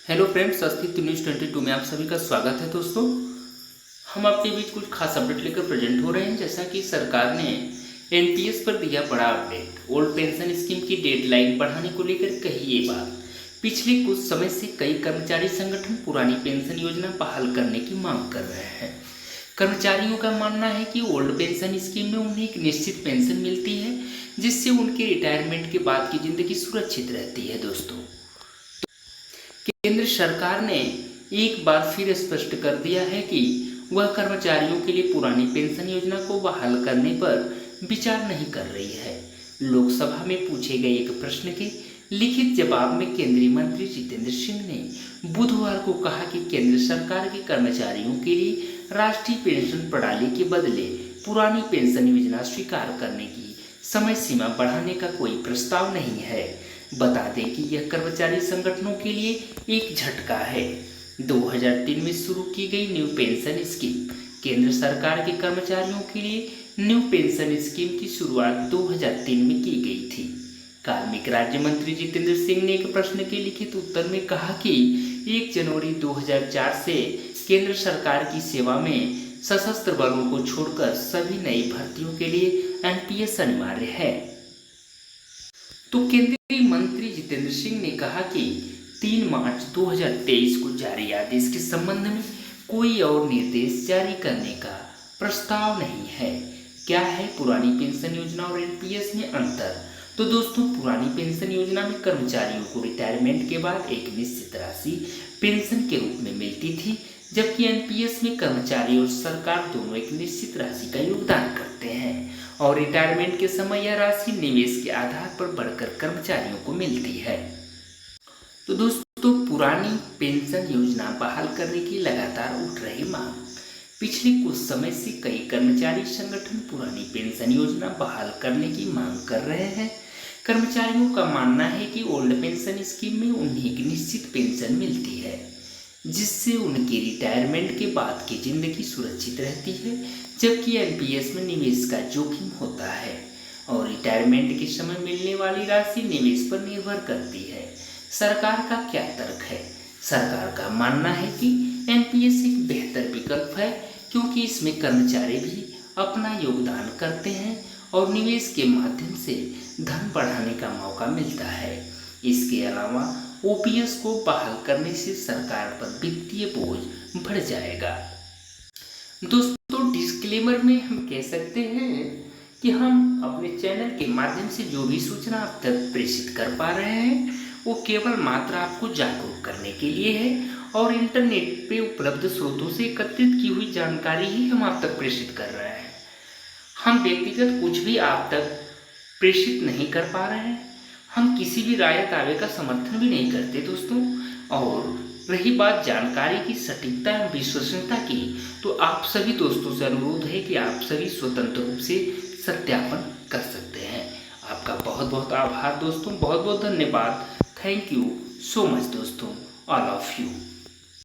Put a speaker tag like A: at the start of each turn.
A: Hello friends, अस्तित्व news 22 में आप सभी का स्वागत है। दोस्तों, हम आपके बीच कुछ खास अपडेट लेकर प्रेजेंट हो रहे हैं। जैसा कि सरकार ने एनपीएस पर दिया बड़ा अपडेट। ओल्ड पेंशन स्कीम की डेडलाइन बढ़ाने को लेकर कही ये बात। पिछले कुछ समय से कई कर्मचारी संगठन पुरानी पेंशन योजना बहाल करने की मांग कर रहे हैं। कर्मचारियों का मानना है कि ओल्ड पेंशन स्कीम में उन्हें एक निश्चित पेंशन मिलती है, जिससे उनके रिटायरमेंट के बाद की जिंदगी सुरक्षित रहती है। दोस्तों, केंद्र सरकार ने एक बार फिर स्पष्ट कर दिया है कि वह कर्मचारियों के लिए पुरानी पेंशन योजना को बहाल करने पर विचार नहीं कर रही है। लोकसभा में पूछे गए एक प्रश्न के लिखित जवाब में केंद्रीय मंत्री जितेंद्र सिंह ने बुधवार को कहा कि केंद्र सरकार के कर्मचारियों के लिए राष्ट्रीय पेंशन प्रणाली के बदले पुरानी पेंशन योजना स्वीकार करने की समय सीमा बढ़ाने का कोई प्रस्ताव नहीं है। बता दें कि यह कर्मचारी संगठनों के लिए एक झटका है। 2003 में शुरू की गई न्यू पेंशन स्कीम केंद्र सरकार के कर्मचारियों के लिए न्यू पेंशन स्कीम की शुरुआत 2003 में की गई थी। कार्मिक राज्य मंत्री जितेंद्र सिंह ने एक प्रश्न के लिखित उत्तर में कहा कि 1 जनवरी 2004 से केंद्र सरकार की सेवा में सशस्त्र बलों को छोड़कर सभी नई भर्तियों के लिए एनपीएस अनिवार्य है। तो केंद्रीय मंत्री जितेंद्र सिंह ने कहा कि 3 मार्च 2023 को जारी आदेश के संबंध में कोई और निर्देश जारी करने का प्रस्ताव नहीं है। क्या है पुरानी पेंशन योजना और एनपीएस में अंतर? तो दोस्तों, पुरानी पेंशन योजना में कर्मचारियों को रिटायरमेंट के बाद एक निश्चित राशि पेंशन के रूप में मिलती थी, जबकि एनपीएस में कर्मचारी और सरकार दोनों एक निश्चित राशि का योगदान करते हैं और रिटायरमेंट के समय यह राशि निवेश के आधार पर बढ़कर कर्मचारियों को मिलती है। तो दोस्तों, पुरानी पेंशन योजना बहाल करने की लगातार उठ रही मांग। पिछले कुछ समय से कई कर्मचारी संगठन पुरानी पेंशन योजना बहाल करने की मांग कर रहे हैं। कर्मचारियों का मानना है कि ओल्ड पेंशन स्कीम में उन्हें एक निश्चित पेंशन मिलती है, जिससे उनकी रिटायरमेंट के बाद की जिंदगी सुरक्षित रहती है, जबकि एनपीएस में निवेश का जोखिम होता है और रिटायरमेंट के समय मिलने वाली राशि निवेश पर निर्भर करती है। सरकार का क्या तर्क है? सरकार का मानना है कि एनपीएस एक बेहतर विकल्प है, क्योंकि इसमें कर्मचारी भी अपना योगदान करते हैं और निवेश के माध्यम से धन बढ़ाने का मौका मिलता है। इसके अलावा ओपीएस को बहाल करने से सरकार पर वित्तीय बोझ बढ़ जाएगा। दोस्तों, डिस्क्लेमर में हम कह सकते हैं कि हम अपने चैनल के माध्यम से जो भी सूचना आप तक प्रेषित कर पा रहे हैं वो केवल मात्र आपको जागरूक करने के लिए है और इंटरनेट पे उपलब्ध स्रोतों से एकत्रित की हुई जानकारी ही हम आप तक प्रेषित कर रहे हैं। हम व्यक्तिगत कुछ भी आप तक प्रेषित नहीं कर पा रहे हैं। हम किसी भी राय दावे का समर्थन भी नहीं करते दोस्तों। और रही बात जानकारी की सटीकता एवं विश्वसनीयता की, तो आप सभी दोस्तों से अनुरोध है कि आप सभी स्वतंत्र रूप से सत्यापन कर सकते हैं। आपका बहुत बहुत आभार दोस्तों, बहुत बहुत धन्यवाद। थैंक यू सो मच दोस्तों, ऑल ऑफ यू।